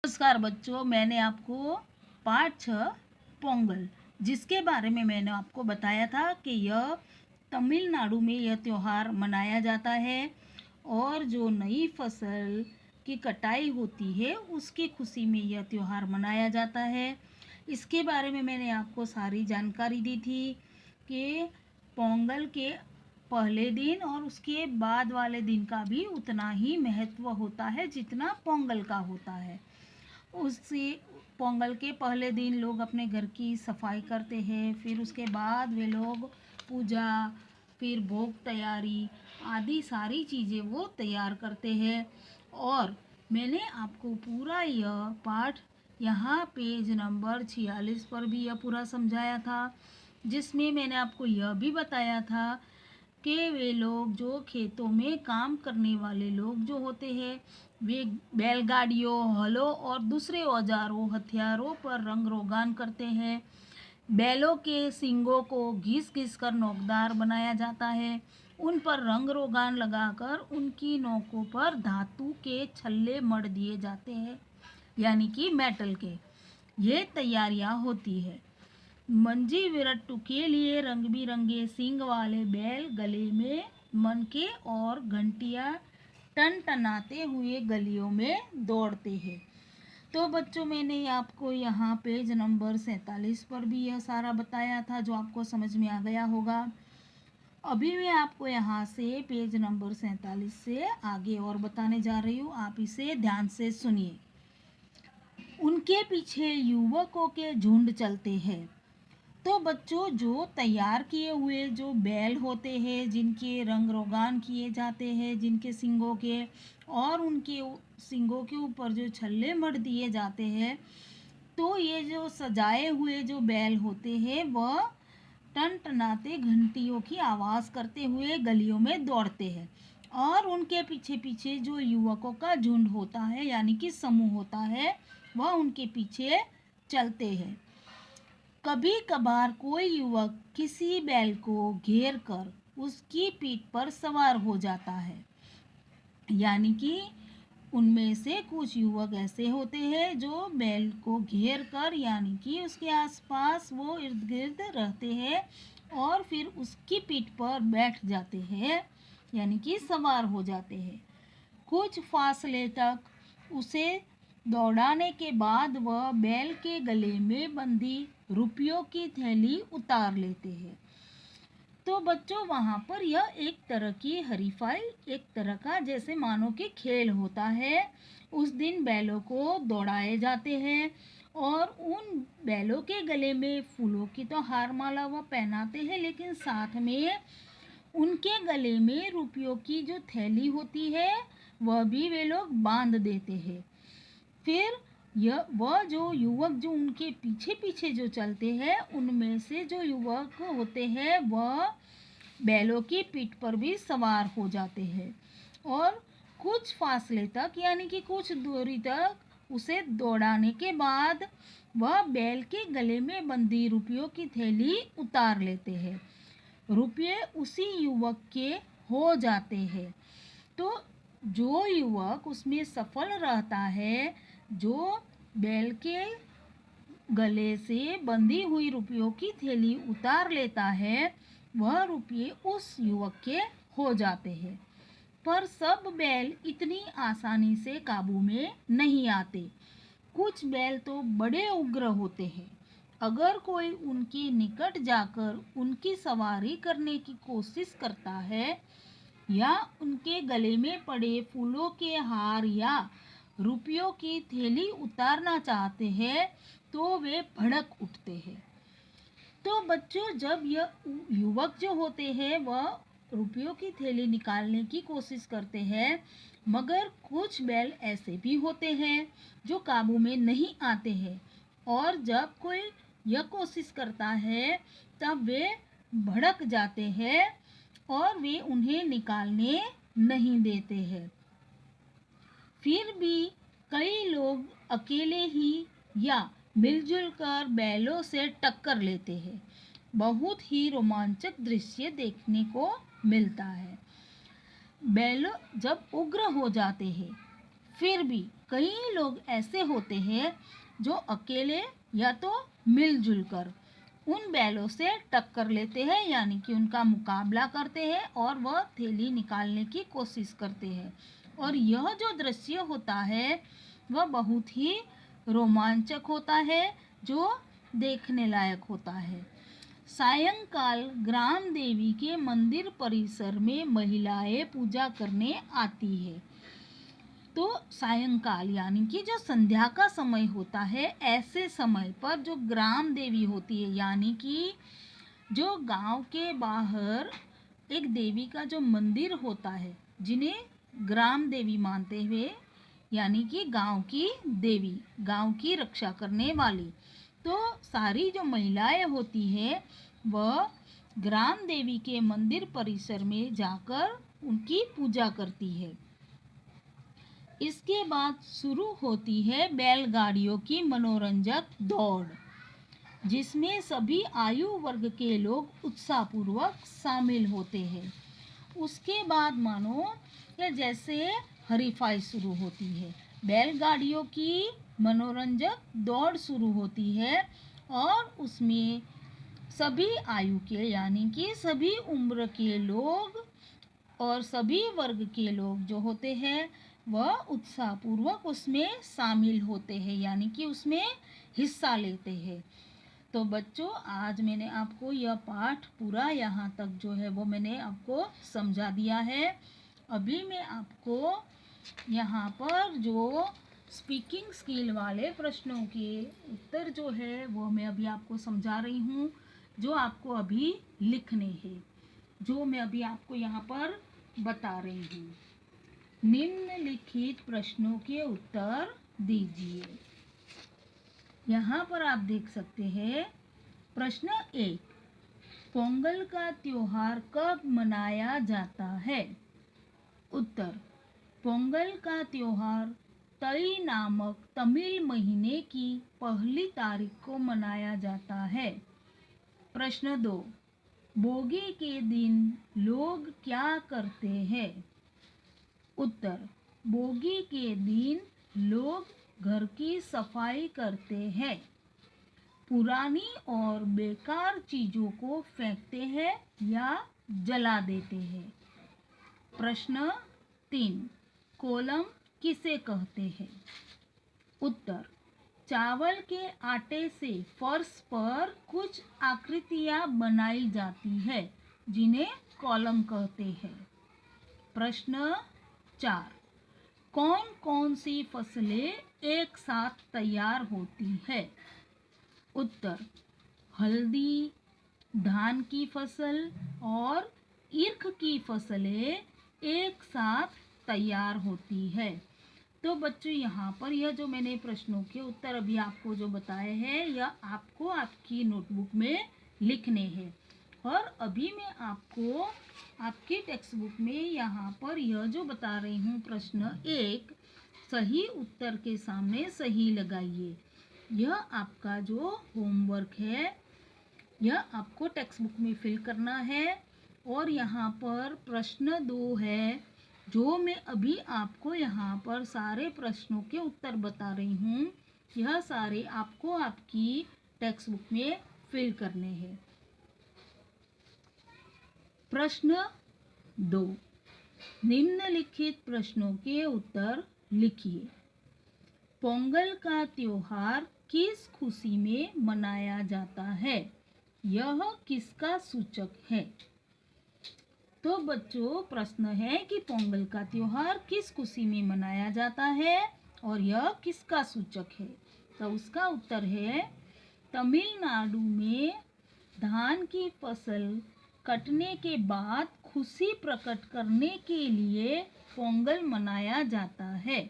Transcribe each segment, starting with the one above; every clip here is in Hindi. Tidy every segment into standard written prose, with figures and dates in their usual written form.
नमस्कार बच्चों, मैंने आपको पाठ 6 पोंगल जिसके बारे में मैंने आपको बताया था कि यह तमिलनाडु में यह त्यौहार मनाया जाता है और जो नई फसल की कटाई होती है उसकी खुशी में यह त्यौहार मनाया जाता है। इसके बारे में मैंने आपको सारी जानकारी दी थी कि पोंगल के पहले दिन और उसके बाद वाले दिन का भी उतना ही महत्व होता है जितना पोंगल का होता है। उसी पोंगल के पहले दिन लोग अपने घर की सफाई करते हैं, फिर उसके बाद वे लोग पूजा, फिर भोग तैयारी आदि सारी चीज़ें वो तैयार करते हैं। और मैंने आपको पूरा यह पाठ यहाँ पेज नंबर 46 पर भी यह पूरा समझाया था, जिसमें मैंने आपको यह भी बताया था कि वे लोग जो खेतों में काम करने वाले लोग जो होते हैं वे बैलगाड़ियों, हलों और दूसरे औजारों हथियारों पर रंग रोगान करते हैं। बैलों के सींगों को घिस घिस कर नोकदार बनाया जाता है। उन पर रंग रोगान लगाकर उनकी नोकों पर धातु के छल्ले मढ़ दिए जाते हैं, यानी कि मेटल के। ये तैयारियां होती है। मंजी विरट्टू के लिए रंग बिरंगे सींग वाले बैल गले में मनके और घंटियां टनटनाते हुए गलियों में दौड़ते हैं। तो बच्चों, मैंने आपको यहाँ पेज नंबर 47 पर भी यह सारा बताया था, जो आपको समझ में आ गया होगा। अभी मैं आपको यहाँ से पेज नंबर 47 से आगे और बताने जा रही हूँ, आप इसे ध्यान से सुनिए। उनके पीछे युवकों के झुंड चलते हैं। तो बच्चों, जो तैयार किए हुए जो बैल होते हैं, जिनके रंग रोगान किए जाते हैं, जिनके सींगों के और उनके सींगों के ऊपर जो छल्ले मढ़ दिए जाते हैं, तो ये जो सजाए हुए जो बैल होते हैं वह टनटनाते घंटियों की आवाज़ करते हुए गलियों में दौड़ते हैं। और उनके पीछे पीछे जो युवकों का झुंड होता है, यानी कि समूह होता है, वह उनके पीछे चलते हैं। कभी कभार कोई युवक किसी बैल को घेर कर उसकी पीठ पर सवार हो जाता है, यानी कि उनमें से कुछ युवक ऐसे होते हैं जो बैल को घेर कर, यानी कि उसके आसपास वो इर्द गिर्द रहते हैं और फिर उसकी पीठ पर बैठ जाते हैं, यानी कि सवार हो जाते हैं। कुछ फासले तक उसे दौड़ाने के बाद वह बैल के गले में बंधी रुपयों की थैली उतार लेते हैं। तो बच्चों, वहाँ पर यह एक तरह की हरीफाई, एक तरह का जैसे मानो कि खेल होता है। उस दिन बैलों को दौड़ाए जाते हैं और उन बैलों के गले में फूलों की तो हार माला वह पहनाते हैं, लेकिन साथ में उनके गले में रुपयों की जो थैली होती है वह भी वे लोग बांध देते हैं। फिर वह जो युवक जो उनके पीछे पीछे जो चलते हैं, उनमें से जो युवक होते हैं वह बैलों की पीठ पर भी सवार हो जाते हैं और कुछ फासले तक, यानी कि कुछ दूरी तक उसे दौड़ाने के बाद वह बैल के गले में बंधी रुपयों की थैली उतार लेते हैं। रुपये उसी युवक के हो जाते हैं। तो जो युवक उसमें सफल रहता है, जो बैल के गले से बंधी हुई रुपयों की थैली उतार लेता है, वह रुपये उस युवक के हो जाते हैं। पर सब बैल इतनी आसानी से काबू में नहीं आते। कुछ बैल तो बड़े उग्र होते हैं। अगर कोई उनके निकट जाकर उनकी सवारी करने की कोशिश करता है या उनके गले में पड़े फूलों के हार या रुपयों की थैली उतारना चाहते हैं, तो वे भड़क उठते हैं। तो बच्चों, जब यह युवक जो होते हैं वह रुपयों की थैली निकालने की कोशिश करते हैं, मगर कुछ बैल ऐसे भी होते हैं जो काबू में नहीं आते हैं और जब कोई यह कोशिश करता है तब वे भड़क जाते हैं और वे उन्हें निकालने नहीं देते हैं। फिर भी कई लोग अकेले ही या मिलजुल कर बैलों से टक्कर लेते हैं। बहुत ही रोमांचक दृश्य देखने को मिलता है। बैल जब उग्र हो जाते हैं फिर भी कई लोग ऐसे होते हैं जो अकेले या तो मिलजुल कर उन बैलों से टक्कर लेते हैं, यानी कि उनका मुकाबला करते हैं और वह थैली निकालने की कोशिश करते हैं। और यह जो दृश्य होता है वह बहुत ही रोमांचक होता है, जो देखने लायक होता है। सायंकाल ग्राम देवी के मंदिर परिसर में महिलाएं पूजा करने आती है। तो सायंकाल यानी कि जो संध्या का समय होता है, ऐसे समय पर जो ग्राम देवी होती है, यानी कि जो गांव के बाहर एक देवी का जो मंदिर होता है, जिन्हें ग्राम देवी मानते हुए, यानी कि गांव की देवी, गांव की रक्षा करने वाली, तो सारी जो महिलाएं होती है वह ग्राम देवी के मंदिर परिसर में जाकर उनकी पूजा करती है। इसके बाद शुरू होती है बैलगाड़ियों की मनोरंजक दौड़, जिसमें सभी आयु वर्ग के लोग उत्साहपूर्वक शामिल होते हैं। उसके बाद मानो कि जैसे हरीफाई शुरू होती है, बैलगाड़ियों की मनोरंजक दौड़ शुरू होती है और उसमें सभी आयु के, यानी कि सभी उम्र के लोग और सभी वर्ग के लोग जो होते हैं वह उत्साहपूर्वक उसमें शामिल होते हैं, यानी कि उसमें हिस्सा लेते हैं। तो बच्चों, आज मैंने आपको यह पाठ पूरा यहाँ तक जो है वो मैंने आपको समझा दिया है। अभी मैं आपको यहाँ पर जो स्पीकिंग स्किल वाले प्रश्नों के उत्तर जो है वो मैं अभी आपको समझा रही हूँ, जो आपको अभी लिखने हैं, जो मैं अभी आपको यहाँ पर बता रही हूँ। निम्नलिखित प्रश्नों के उत्तर दीजिए। यहाँ पर आप देख सकते हैं प्रश्न 1, पोंगल का त्योहार कब मनाया जाता है? उत्तर, पोंगल का त्योहार तई नामक तमिल महीने की पहली तारीख को मनाया जाता है। प्रश्न 2, भोगी के दिन लोग क्या करते हैं? उत्तर, भोगी के दिन लोग घर की सफाई करते हैं, पुरानी और बेकार चीजों को फेंकते हैं या जला देते हैं। प्रश्न 3, कोलम किसे कहते हैं? उत्तर, चावल के आटे से फर्श पर कुछ आकृतियां बनाई जाती है, जिन्हें कॉलम कहते हैं। प्रश्न 4, कौन कौन सी फसलें एक साथ तैयार होती है? उत्तर, हल्दी, धान की फसल और ईख की फसलें एक साथ तैयार होती है। तो बच्चों, यहाँ पर यह जो मैंने प्रश्नों के उत्तर अभी आपको जो बताए हैं, यह आपको आपकी नोटबुक में लिखने हैं। और अभी मैं आपको आपकी टेक्स्ट बुक में यहाँ पर यह जो बता रही हूँ, प्रश्न 1 सही उत्तर के सामने सही लगाइए। यह आपका जो होमवर्क है, यह आपको टेक्स्ट बुक में फिल करना है। और यहाँ पर प्रश्न 2 है, जो मैं अभी आपको यहाँ पर सारे प्रश्नों के उत्तर बता रही हूँ, यह सारे आपको आपकी टेक्स्ट बुक में फिल करने हैं। प्रश्न 2, निम्नलिखित प्रश्नों के उत्तर लिखिए। पोंगल का त्योहार किस खुशी में मनाया जाता है? यह किसका सूचक है? तो बच्चों, प्रश्न है कि पोंगल का त्योहार किस खुशी में मनाया जाता है और यह किसका सूचक है? तो उसका उत्तर है, तमिलनाडु में धान की फसल कटने के बाद खुशी प्रकट करने के लिए पोंगल मनाया जाता है।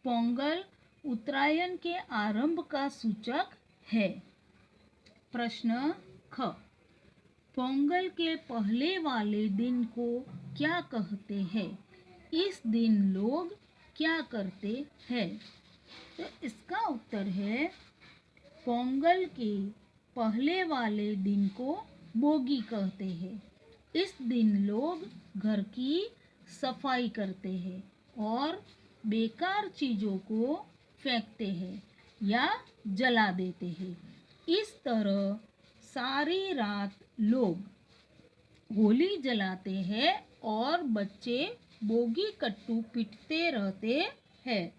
पोंगल उत्तरायण के आरंभ का सूचक है। प्रश्न ख, पोंगल के पहले वाले दिन को क्या कहते हैं? इस दिन लोग क्या करते हैं? तो इसका उत्तर है, पोंगल के पहले वाले दिन को भोगी कहते हैं। इस दिन लोग घर की सफाई करते हैं और बेकार चीज़ों को फेंकते हैं या जला देते हैं। इस तरह सारी रात लोग होली जलाते हैं और बच्चे बोगी कट्टू पीटते रहते हैं।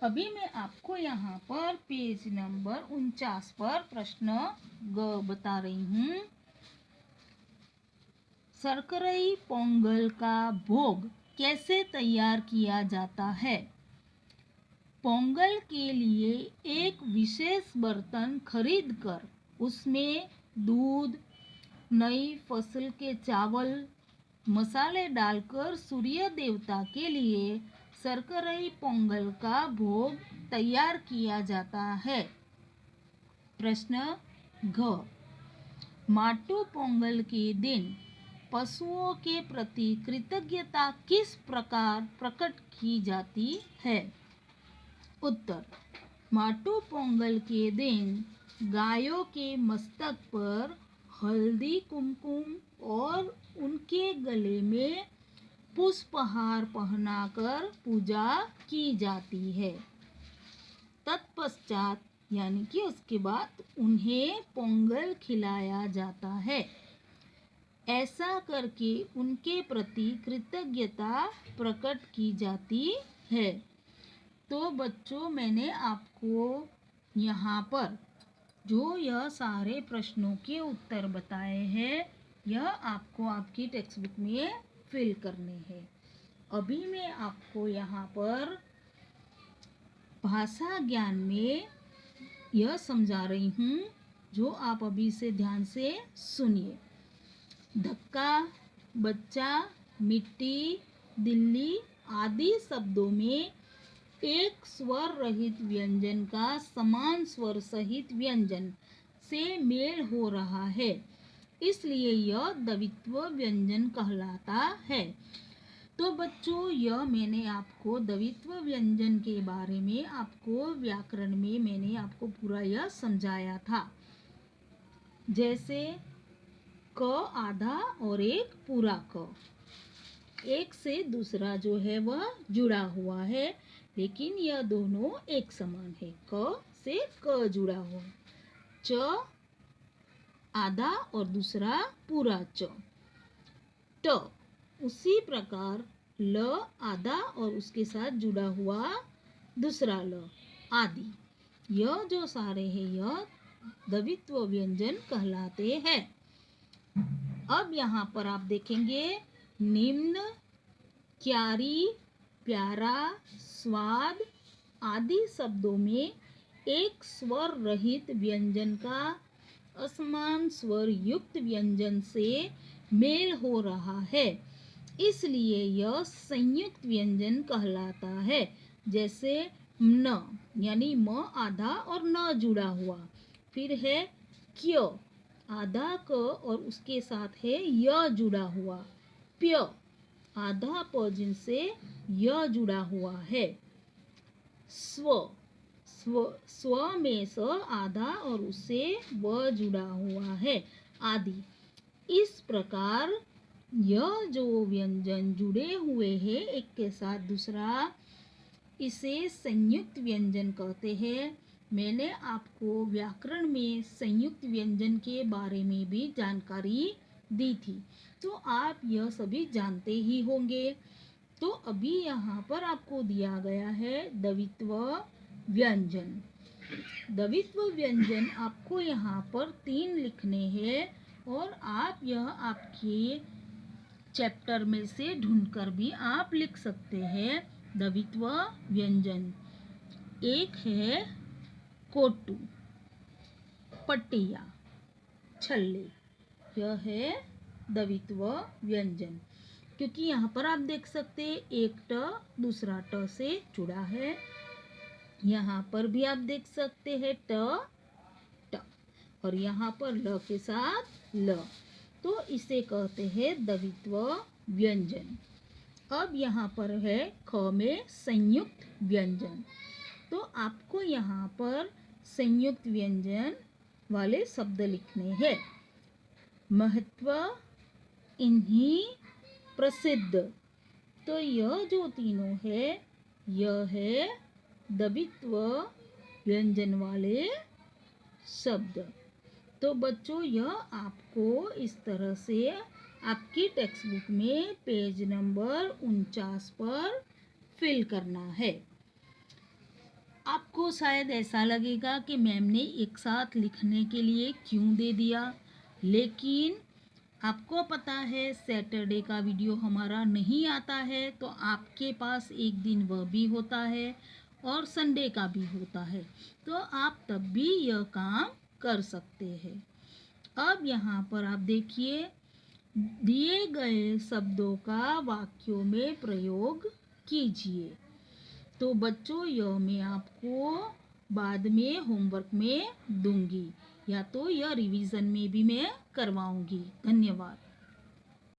अभी मैं आपको यहाँ पर पेज नंबर 49 पर प्रश्न ग बता रही हूँ। शर्कराई पोंगल का भोग कैसे तैयार किया जाता है? पोंगल के लिए एक विशेष बर्तन खरीदकर उसमें दूध, नई फसल के चावल, मसाले डालकर सूर्य देवता के लिए शर्कराई पोंगल का भोग तैयार किया जाता है। प्रश्न घ, माटू पोंगल के दिन पशुओं के प्रति कृतज्ञता किस प्रकार प्रकट की जाती है? उत्तर, माटू पोंगल के दिन गायों के मस्तक पर हल्दी कुमकुम और उनके गले में पुष्पहार पहनाकर पूजा की जाती है। तत्पश्चात यानी कि उसके बाद उन्हें पोंगल खिलाया जाता है। ऐसा करके उनके प्रति कृतज्ञता प्रकट की जाती है। तो बच्चों, मैंने आपको यहाँ पर जो यह सारे प्रश्नों के उत्तर बताए हैं, यह आपको आपकी टेक्स्ट बुक में फिल करने हैं। अभी मैं आपको यहाँ पर भाषा ज्ञान में यह समझा रही हूँ, जो आप अभी से ध्यान से सुनिए। धक्का, बच्चा, मिट्टी, दिल्ली आदि शब्दों में एक स्वर रहित व्यंजन का समान स्वर सहित व्यंजन से मेल हो रहा है, इसलिए यह द्वित्व व्यंजन कहलाता है। तो बच्चों, यह मैंने आपको द्वित्व व्यंजन के बारे में आपको व्याकरण में मैंने आपको पूरा यह समझाया था। जैसे क आधा और एक पूरा क, एक से दूसरा जो है वह जुड़ा हुआ है, लेकिन यह दोनों एक समान है। क से क जुड़ा हुआ, च आधा और दूसरा पूरा च। ट उसी प्रकार ल आधा और उसके साथ जुड़ा हुआ दूसरा ल आदि। यह जो सारे हैं यह द्वित्व व्यंजन कहलाते हैं। अब यहाँ पर आप देखेंगे निम्न, क्यारी, प्यारा, स्वाद आदि शब्दों में एक स्वर रहित व्यंजन का असमान स्वर युक्त व्यंजन से मेल हो रहा है, इसलिए यह संयुक्त व्यंजन कहलाता है। जैसे न यानी म आधा और न जुड़ा हुआ, फिर है क्य आधा क और उसके साथ है य जुड़ा हुआ, प्य आधा प जिनसे य जुड़ा हुआ है, स्व स्व में स आधा और उससे व जुड़ा हुआ है आदि। इस प्रकार यह जो व्यंजन जुड़े हुए हैं एक के साथ दूसरा, इसे संयुक्त व्यंजन कहते हैं। मैंने आपको व्याकरण में संयुक्त व्यंजन के बारे में भी जानकारी दी थी, तो आप यह सभी जानते ही होंगे। तो अभी यहाँ पर आपको दिया गया है द्वित्व व्यंजन। द्वित्व व्यंजन आपको यहाँ पर 3 लिखने हैं और आप यह आपके चैप्टर में से ढूंढकर भी आप लिख सकते हैं द्वित्व व्यंजन। एक है कोटू, पटिया, छल्ले, यह है द्वित्व व्यंजन। क्योंकि यहाँ पर आप देख सकते हैं एक ट दूसरा ट से जुड़ा है, यहाँ पर भी आप देख सकते हैं ट ट और यहाँ पर ल के साथ ल, तो इसे कहते हैं द्वित्व व्यंजन। अब यहाँ पर है ख में संयुक्त व्यंजन, तो आपको यहाँ पर संयुक्त व्यंजन वाले शब्द लिखने हैं। महत्व, इन्हीं, प्रसिद्ध, तो यह जो तीनों है यह है द्वित्व व्यंजन वाले शब्द। तो बच्चों यह आपको इस तरह से आपकी टेक्स्ट बुक में पेज नंबर 49 पर फिल करना है। आपको शायद ऐसा लगेगा कि मैम ने एक साथ लिखने के लिए क्यों दे दिया, लेकिन आपको पता है सैटरडे का वीडियो हमारा नहीं आता है, तो आपके पास एक दिन वह भी होता है और संडे का भी होता है, तो आप तब भी यह काम कर सकते हैं। अब यहाँ पर आप देखिए, दिए गए शब्दों का वाक्यों में प्रयोग कीजिए। तो बच्चों यह मैं आपको बाद में होमवर्क में दूंगी, या तो यह रिवीजन में भी मैं करवाऊंगी। धन्यवाद।